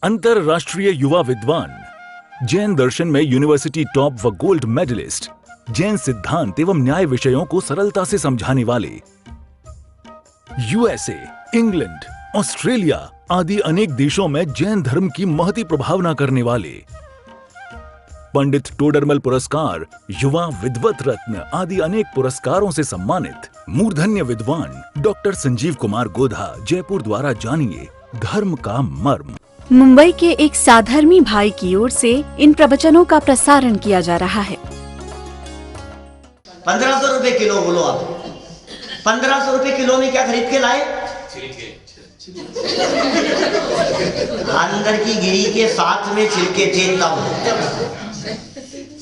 अंतरराष्ट्रीय युवा विद्वान, जैन दर्शन में यूनिवर्सिटी टॉप व गोल्ड मेडलिस्ट, जैन सिद्धांत एवं न्याय विषयों को सरलता से समझाने वाले, यूएसए, इंग्लैंड, ऑस्ट्रेलिया आदि अनेक देशों में जैन धर्म की महती प्रभावना करने वाले, पंडित टोडरमल पुरस्कार, युवा विद्वत रत्न आदि अनेक पुरस्कारों से सम्मानित मूर्धन्य विद्वान डॉक्टर संजीव कुमार गोधा जयपुर द्वारा जानिए धर्म का मर्म। मुंबई के एक साधर्मी भाई की ओर से इन प्रवचनों का प्रसारण किया जा रहा है। 1500 रुपए किलो बोलो आप। 1500 रुपए किलो में क्या खरीद के लाए? अंदर की गिरी के साथ में छिलके थे तब।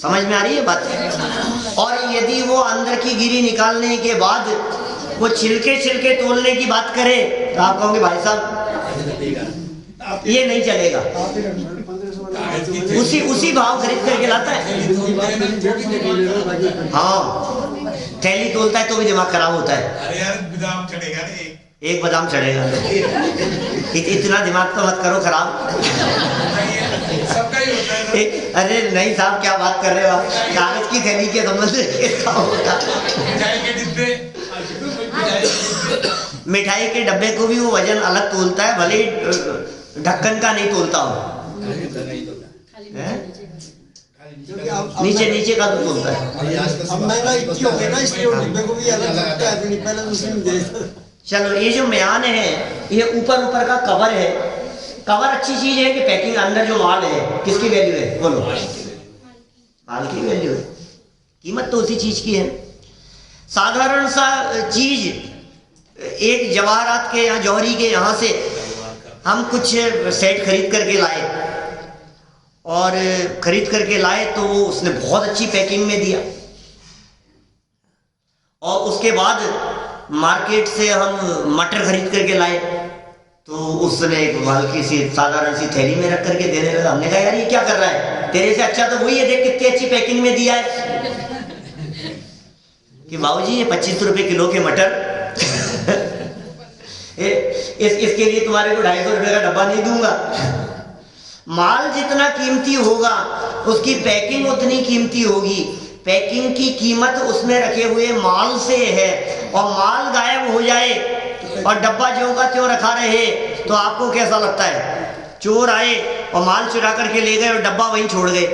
समझ में आ रही है बात? और यदि वो अंदर की गिरी निकालने के बाद वो छिलके तोलने की बात करे तो आप कहोगे भाई साहब ये नहीं चलेगा। उसी भाव खरीद करके लाता है। हाँ, थैली तोलता है तो भी दिमाग खराब होता है। अरे यार बादाम चढ़ेगा ना, एक बादाम चढ़ेगा। इतना दिमाग तो मत करो खराब। सबका ही होता है। अरे नहीं साहब, क्या बात कर रहे हो आप? कागज की थैली के संबंध मिठाई के डब्बे को भी वो वजन अलग तोलता है, भले ढक्कन का नहीं तोलता हो। नीचे का तो तोलता है। चलो, ये जो म्यान है ये ऊपर का कवर है। कवर अच्छी चीज है कि पैकिंग अंदर जो माल है किसकी वैल्यू है? बोलो। माल की वैल्यू है, कीमत तो उसी चीज की है। साधारण सा चीज, एक जवाहरात के यहाँ, जौहरी के यहाँ से हम कुछ सेट खरीद करके लाए, और खरीद करके लाए तो वो उसने बहुत अच्छी पैकिंग में दिया। और उसके बाद मार्केट से हम मटर खरीद करके लाए तो उसने एक हल्की सी साधारण सी थैली में रख करके देने लगा। हमने कहा यार ये क्या कर रहा है? तेरे से अच्छा तो वही है, देख कितनी अच्छी पैकिंग में दिया है। कि बाबूजी ये 25 रुपए किलो के मटर इसके लिए तुम्हारे को 250 रुपए का डब्बा नहीं दूंगा। माल जितना कीमती होगा उसकी पैकिंग उतनी कीमती होगी। पैकिंग की कीमत उसमें रखे हुए माल से है, और माल गायब हो जाए और डब्बा ज्यों का त्यों रखा रहे तो आपको कैसा लगता है? चोर आए और माल चुरा करके ले गए और डब्बा वहीं छोड़ गए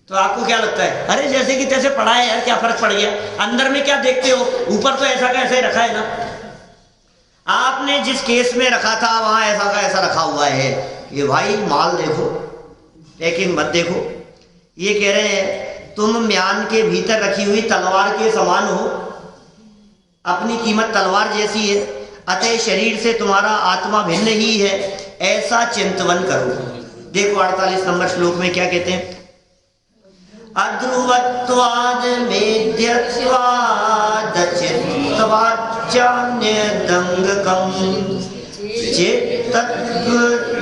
तो आपको क्या लगता है? अरे जैसे कि तैसे पड़ा है यार, क्या फर्क पड़ गया? अंदर में क्या देखते हो? ऊपर तो ऐसा का ऐसा ही रखा है ना। आपने जिस केस में रखा था वहां ऐसा का ऐसा रखा हुआ है। ये भाई माल देखो, पैकिंग मत देखो। ये कह रहे हैं तुम म्यान के भीतर रखी हुई तलवार के समान हो, अपनी कीमत तलवार जैसी है, अतः शरीर से तुम्हारा आत्मा भिन्न ही है, ऐसा चिंतवन करो। देखो 48 नंबर श्लोक में क्या कहते हैं? अध्रुवत्वाद मेध्यत्वाद चित्तवाच्चान्यदंगकम् चेत्तत्व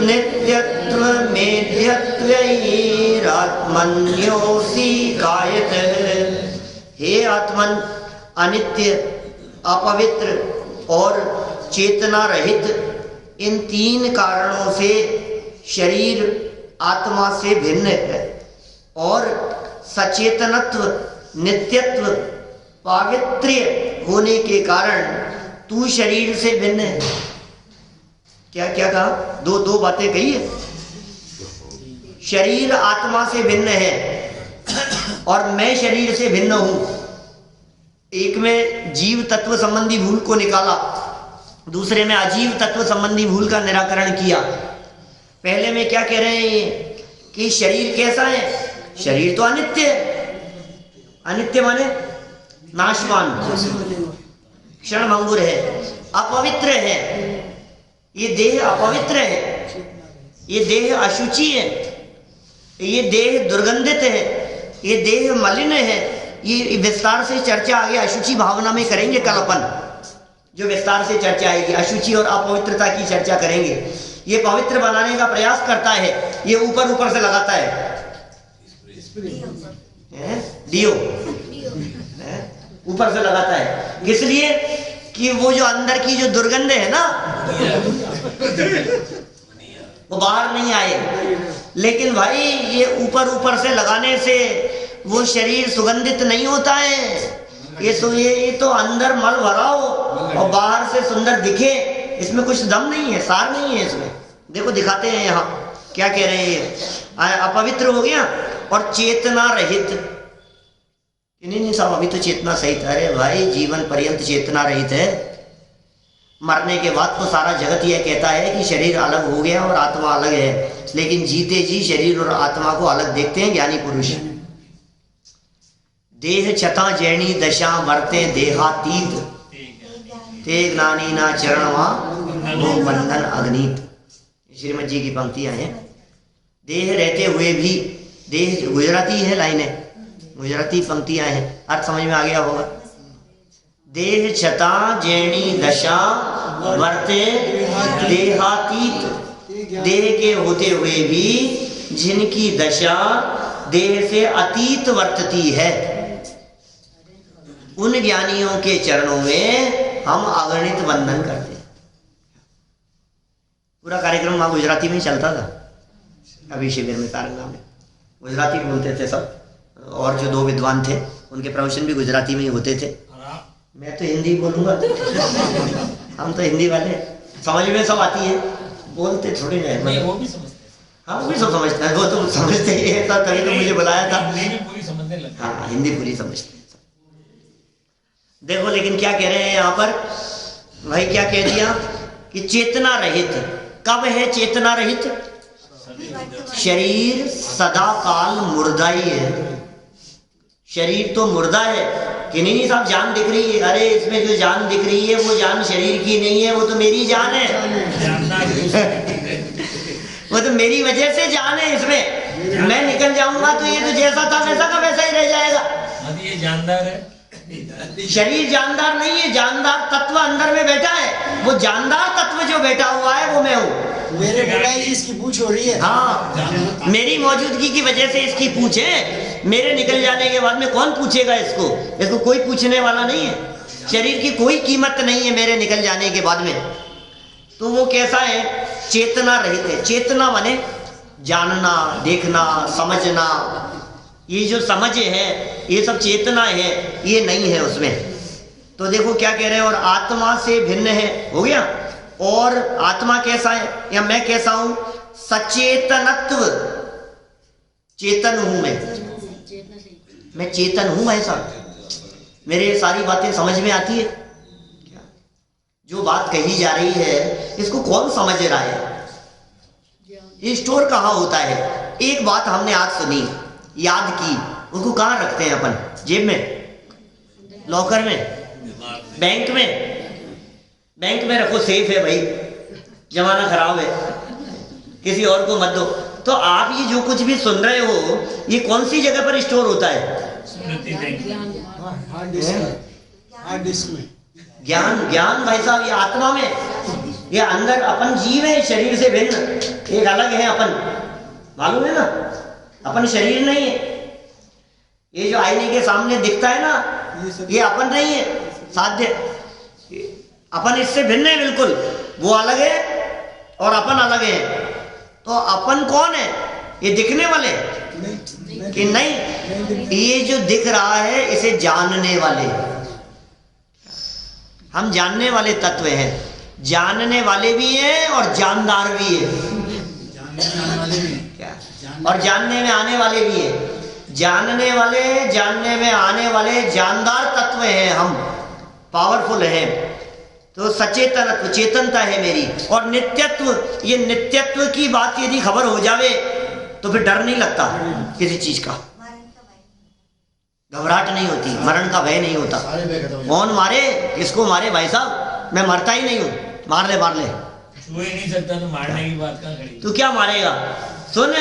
नित्यत्व मेध्यत्वैरात्मन्योऽसि कायतः। हे आत्मन, अनित्य, अपवित्र और चेतना रहित इन 3 कारणों से शरीर आत्मा से भिन्न है, और सचेतनत्व, नित्यत्व, पावित्र्य होने के कारण तू शरीर से भिन्न है। क्या क्या कहा? दो बातें कही है। शरीर आत्मा से भिन्न है और मैं शरीर से भिन्न हूं। एक में जीव तत्व संबंधी भूल को निकाला, दूसरे में अजीव तत्व संबंधी भूल का निराकरण किया। पहले में क्या कह रहे हैं कि शरीर कैसा है? शरीर तो अनित्य है। अनित्य माने नाशवान, क्षणभंगुर है, अपवित्र है। ये देह अपवित्र है, ये देह अशुचि है, ये देह दुर्गंधित है, ये देह मलिन है। ये विस्तार से चर्चा आगे अशुचि भावना में करेंगे कल अपन, जो विस्तार से चर्चा आएगी अशुचि और अपवित्रता की चर्चा करेंगे। ये पवित्र बनाने का प्रयास करता है, ये ऊपर से लगाता है डीओ, ऊपर से लगाता है। इसलिए कि वो जो अंदर की जो दुर्गंध है ना, वो बाहर नहीं आए। लेकिन भाई ये ऊपर ऊपर से लगाने से वो शरीर सुगंधित नहीं होता है। ये तो अंदर मल भरा हो और बाहर से सुंदर दिखे, इसमें कुछ दम नहीं है, सार नहीं है इसमें। देखो दिखाते हैं यहाँ क्या कह रहे हैं, अपवित्र हो गया और चेतना रहित। नहीं साहब अभी तो चेतना सहित। अरे भाई जीवन पर्यंत चेतना रहित है। मरने के बाद तो सारा जगत यह कहता है कि शरीर अलग हो गया और आत्मा अलग है, लेकिन जीते जी शरीर और आत्मा को अलग देखते हैं ज्ञानी पुरुष। देह छता जैनी दशा मरते देहातीत, ते ज्ञानी ना चरणवा वो बंधन अग्नित। श्रीमद जी की पंक्तियां हैं। देह रहते हुए भी, देह गुजराती है लाइनें, गुजराती पंक्तियां हैं, अर्थ समझ में आ गया होगा। देह छता जैनी दशा वर्ते देहातीत, देह के होते हुए भी जिनकी दशा देह से अतीत वर्तती है, उन ज्ञानियों के चरणों में हम अगणित वंदन करते हैं। पूरा कार्यक्रम वहां गुजराती में चलता था। अभी शिविर में तारंगा में गुजराती बोलते थे सब, और जो 2 विद्वान थे उनके प्रवचन भी गुजराती में ही होते थे। मैं तो हिंदी बोलूंगा हम तो हिंदी वाले, समझ में सब आती है, बोलते थोड़ी नहीं। वो भी समझते हैं। हाँ वो भी सब समझते हैं, वो तो समझते ही है, तभी तो मुझे बुलाया था। हिंदी पूरी समझने लगते हैं। हाँ हिंदी पूरी समझते हैं। देखो लेकिन क्या कह रहे हैं यहाँ पर भाई, क्या कह दिया कि चेतना रहित। कब है चेतना रहित? शरीर सदा काल मुर्दा ही है। शरीर तो मुर्दा है कि नहीं साहब, जान दिख रही है। अरे इसमें जो जान दिख रही है वो जान शरीर की नहीं है, वो तो मेरी जान है वो तो मेरी वजह से जान है इसमें। मैं निकल जाऊंगा तो ये तो जैसा था वैसा का वैसा ही रह जाएगा। ये जानदार है। शरीर जानदार नहीं है, जानदार तत्व अंदर में बैठा है। वो जानदार तत्व जो बैठा हुआ है वो मैं हूँ। मेरे बुलाई इसकी पूछ हो रही है। हाँ मेरी मौजूदगी की वजह से इसकी पूछ है। मेरे निकल जाने के बाद में कौन पूछेगा इसको? इसको कोई पूछने वाला नहीं है। शरीर की कोई कीमत नहीं है मेरे निकल जाने के बाद में। तो वो कैसा है? चेतना रहित है। चेतना माने जानना, देखना, समझना। ये जो समझ है ये सब चेतना है, ये नहीं है उसमें। तो देखो क्या कह रहे हैं, और आत्मा से भिन्न है, हो गया। और आत्मा कैसा है या मैं कैसा हूं? सचेतनत्व, चेतन हूं मैं चेतन हूं भाई साहब। मेरे ये सारी बातें समझ में आती है। जो बात कही जा रही है इसको कौन समझ रहा है? ये स्टोर कहाँ होता है? एक बात हमने आज सुनी, याद की, उसको कहाँ रखते हैं अपन? जेब में, लॉकर में, बैंक में? बैंक में रखो, सेफ है भाई, जमाना खराब है, किसी और को मत दो। तो आप ये जो कुछ भी सुन रहे हो ये कौन सी जगह पर स्टोर होता है? हार्ड डिस्क में। ज्ञान, ज्ञान भाई साहब ये आत्मा में। ये अंदर अपन जीव है, शरीर से भिन्न, एक अलग है अपन, मालूम है ना? अपन शरीर नहीं है। ये जो आईने के सामने दिखता है ना, ये अपन नहीं है, साध्य। अपन इससे भिन्न है बिल्कुल, वो अलग है और अपन अलग है। तो अपन कौन है? ये दिखने वाले कि नहीं? ये जो दिख रहा है इसे जानने वाले, हम जानने वाले तत्व हैं। जानने वाले भी हैं और जानदार भी है, क्या? और जानने में आने वाले भी हैं। जानने वाले, जानने में आने वाले जानदार तत्व हैं हम, पावरफुल हैं। तो सचेतनत्व, चेतनता है मेरी। और नित्यत्व, ये नित्यत्व की बात यदि खबर हो जावे तो फिर डर नहीं लगता किसी चीज का, घबराहट नहीं होती, मरण का भय नहीं होता। कौन मारे, किसको मारे भाई साहब? मैं मरता ही नहीं हूँ, मार ले मार ले, छू ही नहीं सकता तो मारने की बात कहाँ खड़ी? तू क्या मारेगा? सुन,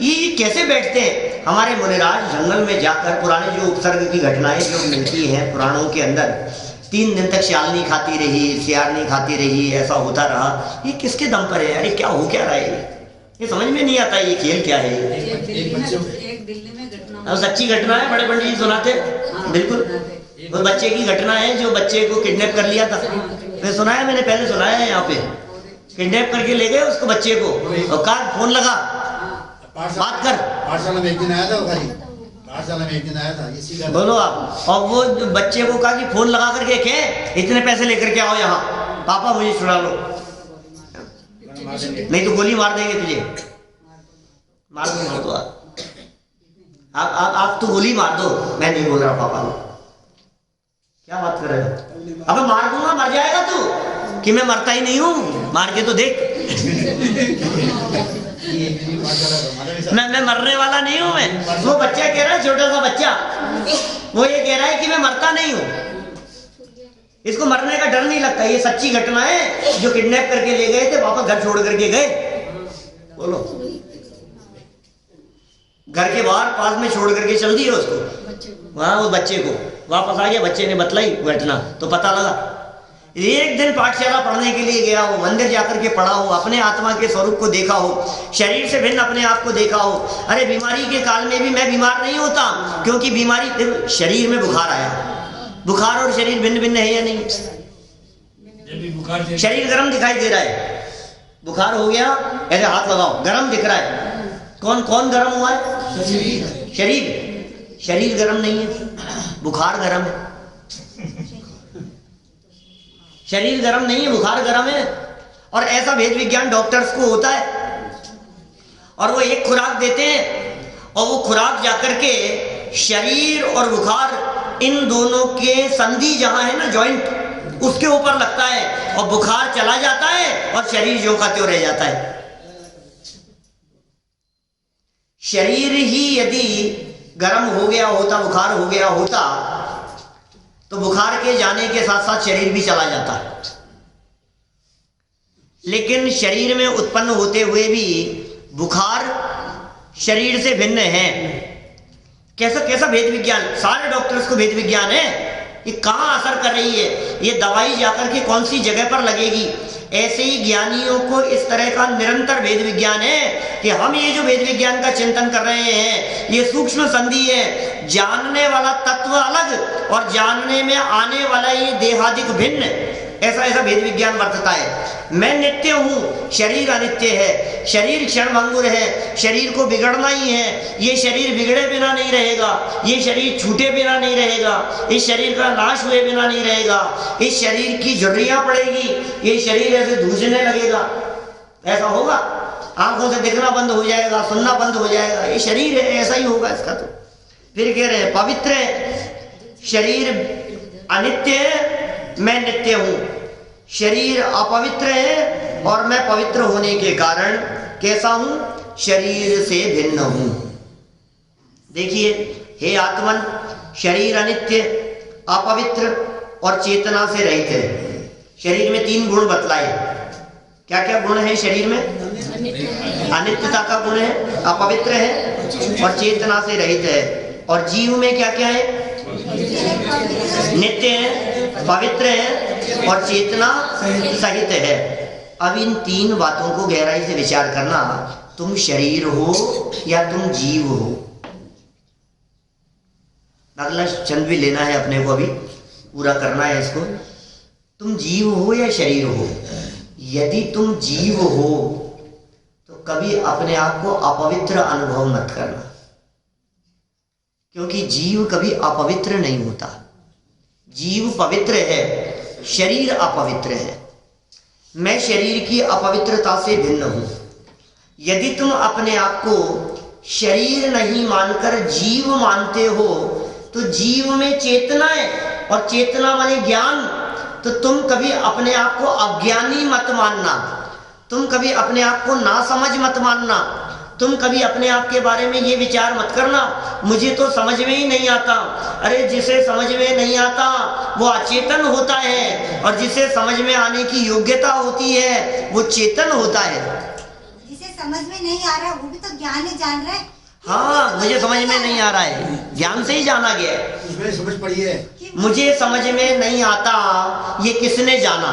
ये कैसे बैठते हैं हमारे मुनिराज जंगल में जाकर। पुराने जो उपसर्ग की घटनाएं जो मिलती हैं पुराणों के अंदर, 3 दिन तक श्याल नहीं खाती रही, सियार नहीं खाती रही, ऐसा होता रहा। ये किसके दम पर है? अरे क्या हो क्या रहा है? ये समझ में नहीं आता ये खेल क्या है। अब सच्ची घटना है, बड़े पंडित जी सुनाते, बिल्कुल। उस बच्चे की घटना है जो बच्चे को किडनैप कर लिया था। मैं सुनाया, मैंने पहले सुनाया है यहाँ पे। किडनैप करके ले गए उसको, बच्चे को, और कहा फोन लगा, बात कर। पाठशाला में एक दिन आया था वो खाली, पाठशाला में एक दिन आया था, इसी का बोलो आप। और वो बच्चे को कहा कि फोन लगा करके के इतने पैसे लेकर के आओ यहाँ, पापा मुझे छुड़ा लो, नहीं तो गोली मार देंगे तुझे। मार दो आप तो गोली मार दो, मैं नहीं बोल रहा पापा को। क्या बात कर रहे हो? अबे मार दूंगा, मर जाएगा तू, कि मैं मरता ही नहीं हूँ, मार के तो देख। मैं मरने वाला नहीं हूँ मैं। वो बच्चा कह रहा है, छोटा सा बच्चा, वो ये कह रहा है कि मैं मरता नहीं हूँ, इसको मरने का डर नहीं लगता। ये सच्ची घटना है, जो किडनैप करके ले गए थे वापस घर छोड़ करके गए। बोलो, घर के बाहर पास में छोड़ करके चल दिए उसको, वहां वो बच्चे को वापस आ गया। बच्चे ने बतलाई घटना तो पता लगा। एक दिन पाठशाला पढ़ने के लिए गया हो, मंदिर जाकर के पढ़ा हो, अपने आत्मा के स्वरूप को देखा हो, शरीर से भिन्न अपने आप को देखा हो। अरे बीमारी के काल में भी मैं बीमार नहीं होता, क्योंकि बीमारी, शरीर में बुखार आया, बुखार और शरीर भिन्न भिन्न है या नहीं? शरीर गर्म दिखाई दे रहा है, बुखार हो गया, ऐसे हाथ लगाओ, गर्म दिख रहा है। कौन कौन गर्म हुआ है? शरीर। शरीर गर्म नहीं है, बुखार गर्म है। शरीर गर्म नहीं है, बुखार गर्म है। और ऐसा भेद विज्ञान डॉक्टर्स को होता है, और वो एक खुराक देते हैं, और वो खुराक जाकर के शरीर और बुखार, इन दोनों के संधि जहां है ना, जॉइंट, उसके ऊपर लगता है, और बुखार चला जाता है और शरीर जो का त्यों रह जाता है। शरीर ही यदि गर्म हो गया होता, बुखार हो गया होता, तो बुखार के जाने के साथ साथ शरीर भी चला जाता। लेकिन शरीर में उत्पन्न होते हुए भी बुखार शरीर से भिन्न है। कैसा कैसा भेद विज्ञान! सारे डॉक्टर्स को भेद विज्ञान है, ये कहाँ असर कर रही है, ये दवाई जाकर के कौन सी जगह पर लगेगी। ऐसे ही ज्ञानियों को इस तरह का निरंतर भेद विज्ञान है कि हम ये जो भेद विज्ञान का चिंतन कर रहे हैं, ये सूक्ष्म संधि है। जानने वाला तत्व अलग और जानने में आने वाला ये देहादिक भिन्न, ऐसा ऐसा भेद विज्ञान वर्तता है। मैं नित्य हूँ, शरीर अनित्य है, शरीर क्षणभंगुर है, शरीर को बिगड़ना ही है, ये शरीर बिगड़े बिना नहीं रहेगा, ये शरीर छूटे बिना नहीं रहेगा, इस शरीर का नाश हुए बिना नहीं रहेगा, इस शरीर की झुर्रियां पड़ेगी, ये शरीर ऐसे धूसने लगेगा, ऐसा होगा, आंखों से दिखना बंद हो जाएगा, सुनना बंद हो जाएगा, ये शरीर है, ऐसा ही होगा इसका। तो फिर कह रहे हैं पवित्र है, शरीर अनित्य है, मैं नित्य हूं। शरीर अपवित्र है और मैं पवित्र होने के कारण कैसा हूं? शरीर से भिन्न हूं। देखिए, हे आत्मन, शरीर अनित्य, अपवित्र और चेतना से रहित है। शरीर में 3 गुण बतलाए। क्या क्या गुण है शरीर में? अनित्यता का गुण है, अपवित्र है और चेतना से रहित है। और जीव में क्या क्या है? नित्य है, पवित्र है और चेतना सहित है। अब इन 3 बातों को गहराई से विचार करना। तुम शरीर हो या तुम जीव हो? अगला छंद भी लेना है अपने को, अभी पूरा करना है इसको। तुम जीव हो या शरीर हो? यदि तुम जीव हो तो कभी अपने आप को अपवित्र अनुभव मत करना, क्योंकि जीव कभी अपवित्र नहीं होता। जीव पवित्र है, शरीर अपवित्र है। मैं शरीर की अपवित्रता से भिन्न हूं। यदि तुम अपने आप को शरीर नहीं मानकर जीव मानते हो तो जीव में चेतना है, और चेतना माने ज्ञान। तो तुम कभी अपने आप को अज्ञानी मत मानना, तुम कभी अपने आप को नासमझ मत मानना, तुम कभी अपने आप के बारे में ये विचार मत करना मुझे तो समझ में ही नहीं आता। अरे जिसे समझ में नहीं आता वो अचेतन होता है, और जिसे समझ में आने की योग्यता होती है वो चेतन होता है। जिसे समझ में नहीं आ रहा वो भी तो ज्ञान ही जान रहा है। हाँ, मुझे समझ में नहीं आ रहा है, ज्ञान से ही जाना गया है। उसमें समझ पड़ी है, मुझे समझ में नहीं आता, ये किसने जाना?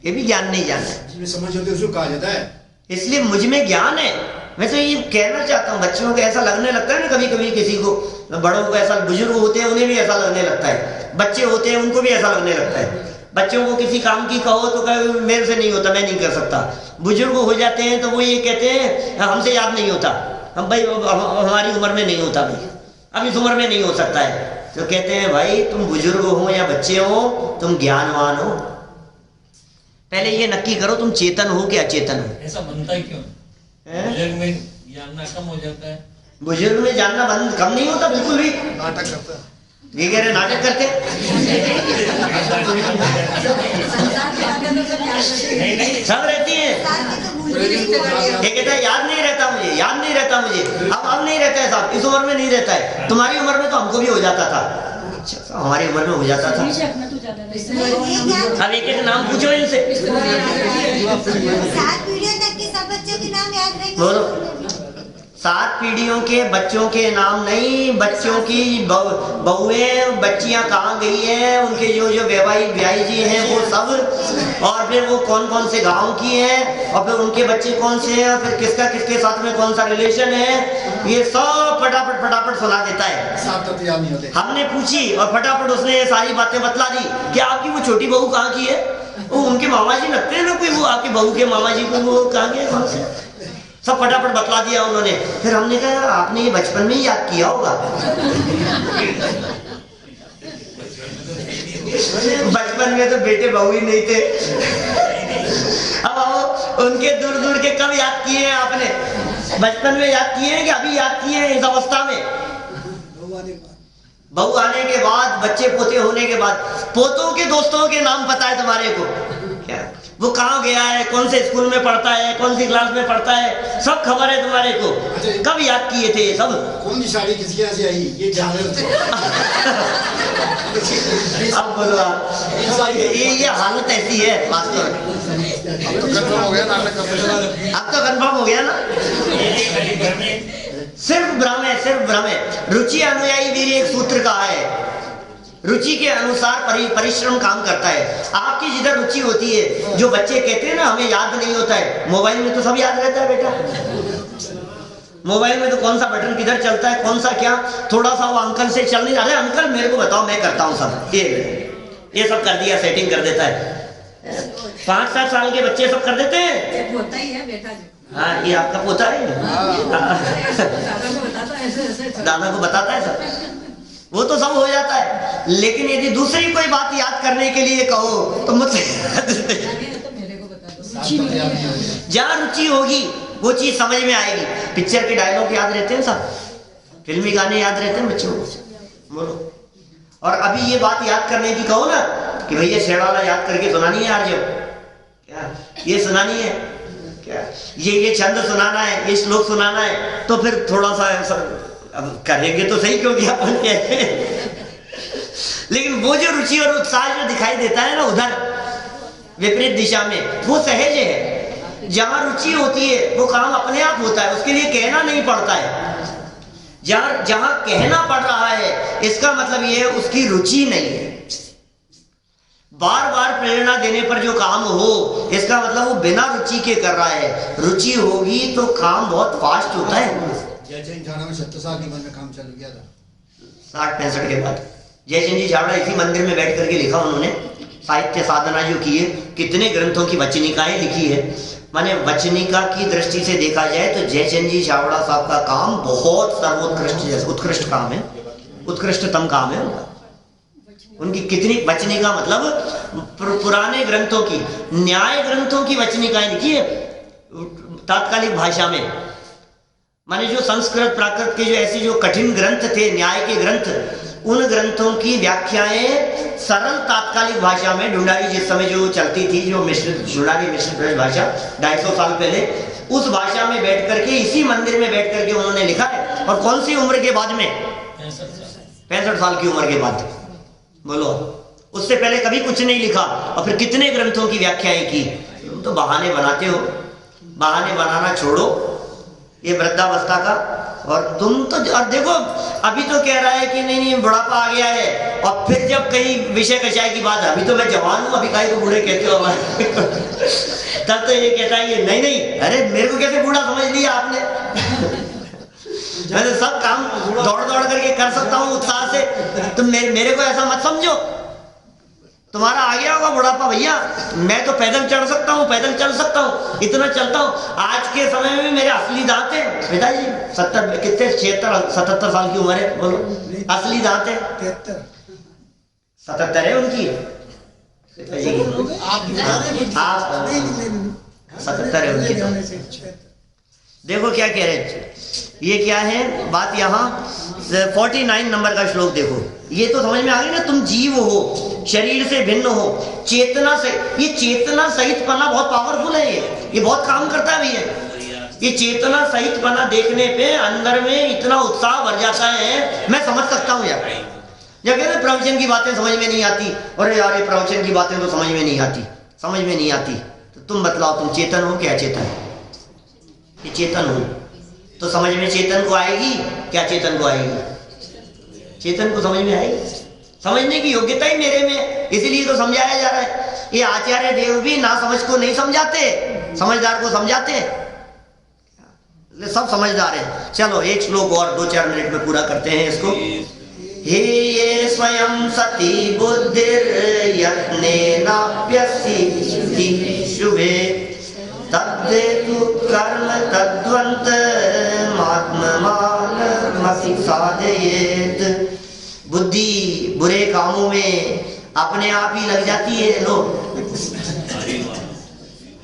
ये भी ज्ञान नहीं जाना। जिसमें समझ होती है उसको कहा जाता है। इसलिए मुझ में ज्ञान है। मैं तो ये कहना चाहता हूँ, बच्चों को ऐसा लगने लगता है ना कभी कभी, किसी को, बड़ों को ऐसा, बुजुर्ग होते हैं उन्हें भी ऐसा लगने लगता है, बच्चे होते हैं उनको भी ऐसा लगने लगता है। बच्चों को किसी काम की कहो तो कहे मेरे से नहीं होता, मैं नहीं कर सकता। बुजुर्ग हो जाते हैं तो वो ये कहते हैं हमसे याद नहीं होता, हम भाई हमारी उम्र में नहीं होता, भाई अब इस उम्र में नहीं हो सकता है। तो कहते हैं भाई तुम बुजुर्ग हो या बच्चे हो, तुम ज्ञानवान हो, पहले ये नक्की करो तुम चेतन हो कि अचेतन हो। ऐसा बनता क्यों है? बुजुर्ग में जानना कम हो जाता है। बुजुर्ग में जानना कम नहीं होता, बिल्कुल भी। नाटक करता है। ये कह रहे नाटक करते सब रहती है। ये कहता है याद नहीं रहता मुझे, याद नहीं रहता मुझे, अब नहीं रहता है साहब, इस उम्र में नहीं रहता है। तुम्हारी उम्र में तो हमको भी हो जाता था। अच्छा, हमारी उम्र में हो जाता था। अब एक एक नाम पूछो इनसे। 7 पीढ़ियों तक के सब बच्चों के नाम याद रखेंगे। बोलो 7 पीढ़ियों के बच्चों के नाम नहीं, बच्चों की बहुएं बच्चियां कहाँ गई हैं, उनके जो ब्याही जी हैं वो सब, और फिर वो कौन कौन से गांव की हैं, और फिर उनके बच्चे कौन से हैं, और फिर किसका किसके साथ में कौन सा रिलेशन है, ये सब फटाफट सुना देता है। साफ तो याद नहीं होते। हमने पूछी और फटाफट उसने ये सारी बातें बतला दी कि आपकी वो छोटी बहू कहाँ की है, वो उनके मामा जी लगते हैं ना कोई, वो आपकी बहू के मामा जी को वो कहाँ गए, कौन से, सब फटाफट बतला दिया उन्होंने। फिर हमने कहा आपने ये बचपन में ही याद किया होगा। बचपन में तो बेटे बहू ही नहीं थे। अब आओ उनके दूर दूर के कब याद किए हैं आपने? बचपन में याद किए हैं कि अभी याद किए हैं इस अवस्था में? बहू आने के बाद, बच्चे पोते होने के बाद। पोतों के दोस्तों के नाम पता है तुम्हारे को क्या? वो कहाँ गया है, कौन से स्कूल में पढ़ता है, कौन सी क्लास में पढ़ता है, सब खबर है तुम्हारे को। कब याद किए थे ये सब? कौन सी साड़ी किसके यहाँ से आई ये जान रहे हो? अब बोलो आप, ये हालत ऐसी है वास्तव में। कंफर्म हो गया नाटक करते। अब तो कंफर्म हो गया ना। सिर्फ भ्रम है, सिर्फ भ्रम है। रुचि अनुयायी वीर एक सूत्र कहा है, रुचि के अनुसार परिश्रम काम करता है। आपकी जिधर रुचि होती है, जो बच्चे कहते हैं ना हमें याद नहीं होता है, मोबाइल में तो सब याद रहता है बेटा। मोबाइल में तो कौन सा बटन किधर चलता है, कौन सा क्या, थोड़ा सा वो अंकल से चल नहीं, अरे अंकल मेरे को बताओ मैं करता हूँ सब, ये सब कर दिया, सेटिंग कर देता है। 5-7 साल के बच्चे सब कर देते हैं। होता ही है बेटा जी। हाँ ये आपका पोता है, दादा को बताता है सब, वो तो सब हो जाता है। लेकिन यदि दूसरी कोई बात याद करने के लिए कहो तो मुझसे जहाँ रुचि होगी वो चीज समझ में आएगी। पिक्चर के डायलॉग याद रहते हैं सब, फिल्मी गाने याद रहते हैं बच्चों को, बोलो। और अभी ये बात याद करने की कहो ना कि भैया शेरवाला याद करके सुनानी है यार, जो क्या ये सुनानी है क्या, ये छंद सुनाना है, ये श्लोक सुनाना है, तो फिर थोड़ा सा अब करेंगे तो सही, क्योंकि अपन कहते हैं। लेकिन वो जो रुचि और उत्साह जो दिखाई देता है ना उधर विपरीत दिशा में, वो सहज है। जहां रुचि होती है वो काम अपने आप होता है, उसके लिए कहना नहीं पड़ता है। जहां कहना पड़ रहा है इसका मतलब ये है उसकी रुचि नहीं है। बार बार प्रेरणा देने पर जो काम हो इसका मतलब वो बिना रुचि के कर रहा है। रुचि होगी तो काम बहुत फास्ट होता है। जयचंद झाड़ा में 70 साल की उम्र में काम चालू किया था, 60-65 के बाद। जयचंद जी झाड़ा इसी मंदिर में बैठ करके लिखा उन्होंने, साहित्य साधना जो की है, कितने ग्रंथों की वचनिकाएं लिखी है। माने वचनिका की दृष्टि से देखा जाए तो जयचंद जी झावड़ा साहब का काम बहुत सर्वोत्कृष्ट, उत्कृष्ट काम है, उत्कृष्टतम काम है उनका। उनकी कितनी वचनिका, मतलब पुराने ग्रंथों की, न्याय ग्रंथों की वचनिकाएं लिखी है तात्कालिक भाषा में। माने जो संस्कृत प्राकृत के जो ऐसे जो कठिन ग्रंथ थे, न्याय के ग्रंथ, उन ग्रंथों की व्याख्याएं सरल तात्कालिक भाषा में, ढूंढारी जिस समय जो चलती थी, जो ढूंढारी मिश्र ब्रज भाषा 250 साल पहले, उस भाषा में बैठ करके इसी मंदिर में बैठ करके उन्होंने लिखा है। और कौन सी उम्र के बाद में? 65 साल की उम्र के बाद। बोलो, उससे पहले कभी कुछ नहीं लिखा। और फिर कितने ग्रंथों की व्याख्याएं की। तुम तो बहाने बनाते हो, बहाने बनाना छोड़ो ये वृद्धावस्था का। और तुम तो, और देखो अभी तो कह रहा है कि नहीं बुढ़ापा आ गया है, और फिर जब कहीं विषय कचाई की बात, अभी तो मैं जवान हूँ, अभी काहे को बूढ़े कहते हो तब तो ये कहता है ये नहीं, अरे मेरे को कैसे बूढ़ा समझ लिया आपने? मैं तो सब काम दौड़ दौड़ करके कर सकता हूँ उत्साह से, तुम मेरे को ऐसा मत समझो। तुम्हारा आ गया होगा बुढ़ापा, भैया मैं तो पैदल चढ़ सकता हूँ, पैदल चल सकता हूँ, इतना चलता हूँ। आज के समय में मेरे असली दांत है पिताजी, 70 कितने 76-77 साल की उम्र है, बोलो असली दांत है 77 है उनकी, आप 77 है उनकी। तो देखो क्या कह रहे हैं, ये क्या है बात, यहाँ 49 नंबर का श्लोक देखो, ये तो समझ में आ गई ना, तुम जीव हो, शरीर से भिन्न हो, चेतना से, ये चेतना सहित पना बहुत पावरफुल है, ये बहुत काम करता है भैया। ये चेतना सहित पना देखने पे अंदर में इतना उत्साह भर जाता है, मैं समझ सकता हूँ यार। जब कहते प्रवचन की बातें समझ में नहीं आती, अरे यार ये प्रवचन की बातें तो समझ में नहीं आती, समझ में नहीं आती, तो तुम बतलाओ तुम चेतन हो क्या चेतन? ये चेतन हो तो समझ में चेतन को आएगी क्या? चेतन को आएगी, चेतन को समझ में आएगी? समझने की योग्यता ही मेरे में, इसीलिए तो समझाया जा रहा है। ये आचार्य देव भी ना समझ को नहीं समझाते, समझदार को समझाते, सब समझदार है। चलो एक श्लोक और 2-4 मिनट में पूरा करते हैं इसको। हे ये स्वयं सती बुद्धिर यत्नेनाप्यसिद्धि शुभे तद्देतु कर्म तद्वंत आत्ममानमपि साधयेत। बुद्धि बुरे कामों में अपने आप ही लग जाती है, लोग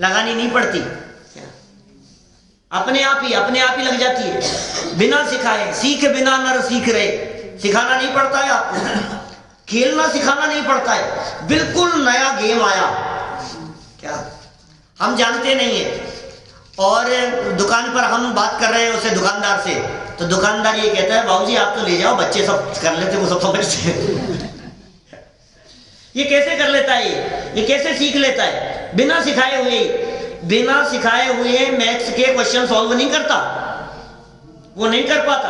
लगानी नहीं पड़ती, अपने आप ही लग जाती है, बिना सिखाए। सीख बिना नर सीख रहे, सिखाना नहीं पड़ता है आपको, खेलना सिखाना नहीं पड़ता है, बिल्कुल नया गेम आया क्या हम जानते नहीं है। और दुकान पर हम बात कर रहे हैं उससे दुकानदार से, तो दुकानदार ये कहता है बाबूजी आप तो ले जाओ, बच्चे सब कर लेते, वो सब समझते हैं। ये कैसे कर लेता है, ये कैसे सीख लेता है? बिना सिखाए हुए मैथ्स के क्वेश्चन सॉल्व नहीं करता, वो नहीं कर पाता।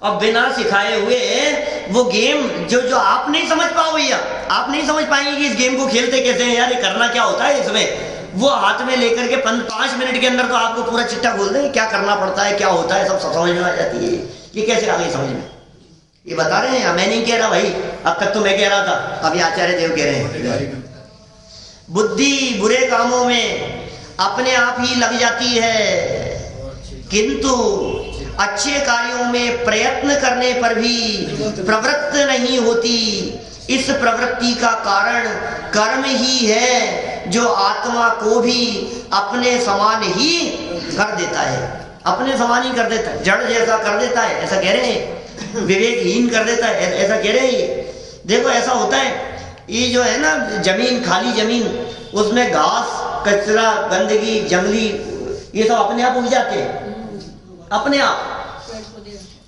और बिना सिखाए हुए वो गेम जो आप नहीं समझ पाओ भैया, आप नहीं समझ पाएंगे कि इस गेम को खेलते कैसे हैं यार, ये करना क्या होता है इसमें, वो हाथ में लेकर के 5 मिनट के अंदर तो आपको पूरा चिट्ठा खोल दे, क्या करना पड़ता है, क्या होता है, सब समझ में आ जाती है। ये कैसे आ गई समझ में? ये बता रहे हैं, मैं नहीं कह रहा भाई, अब तक तो मैं कह रहा था, अभी आचार्य देव कह रहे हैं। बुद्धि बुरे कामों में अपने आप ही लग जाती है, किंतु अच्छे कार्यों में प्रयत्न करने पर भी प्रवृत्त नहीं होती। इस प्रवृत्ति का कारण कर्म ही है, जो आत्मा को भी अपने समान ही कर देता है, अपने समान ही कर देता है, जड़ जैसा कर देता है, ऐसा कह रहे हैं, विवेकहीन कर देता है, ऐसा कह रहे हैं। देखो ऐसा होता है, ये जो है ना जमीन, खाली जमीन, उसमें घास, कचरा, गंदगी, जंगली, ये सब अपने आप उग जाते हैं, अपने आप,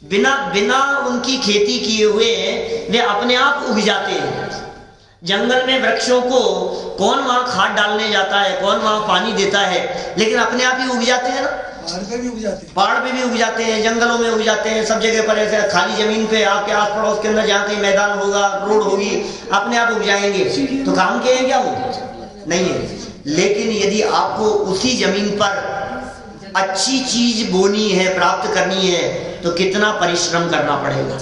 बिना उनकी खेती किए हुए वे अपने आप उग जाते हैं। जंगल में वृक्षों को कौन वहां खाद डालने जाता है, कौन वहां पानी देता है, लेकिन अपने आप ही उग जाते हैं ना। पहाड़ पे भी उग जाते हैं, जंगलों में उग जाते हैं, सब जगह पर ऐसे खाली जमीन पे आपके आस पड़ोस के अंदर जहाँ कहीं मैदान होगा, रोड होगी, अपने आप उग जाएंगे। तो काम के हैं क्या वो? नहीं है। लेकिन यदि आपको उसी जमीन पर अच्छी चीज बोनी है, प्राप्त करनी है, तो कितना परिश्रम करना पड़ेगा?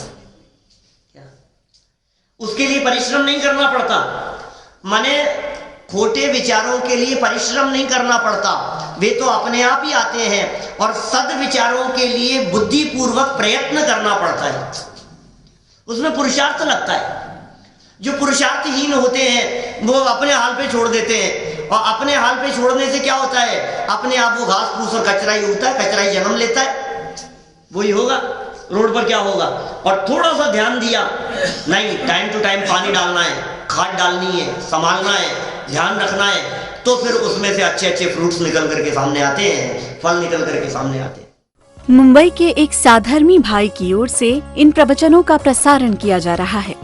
उसके लिए परिश्रम नहीं करना पड़ता, माने खोटे विचारों के लिए परिश्रम नहीं करना पड़ता, वे तो अपने आप ही आते हैं। और सद विचारों के लिए बुद्धि पूर्वक प्रयत्न करना पड़ता है, उसमें पुरुषार्थ लगता है। जो पुरुषार्थहीन होते हैं वो अपने हाल पे छोड़ देते हैं, और अपने हाल पे छोड़ने से क्या होता है, अपने आप वो घास फूस और कचरा ही उगता है, कचरा ही जन्म लेता है, वही होगा। रोड पर क्या होगा? और थोड़ा सा ध्यान दिया, नहीं, टाइम टू टाइम पानी डालना है, खाद डालनी है, संभालना है, ध्यान रखना है, तो फिर उसमें से अच्छे अच्छे फ्रूट्स निकल करके सामने आते हैं, फल निकल करके सामने आते हैं। मुंबई के एक साधर्मी भाई की ओर से इन प्रवचनों का प्रसारण किया जा रहा है।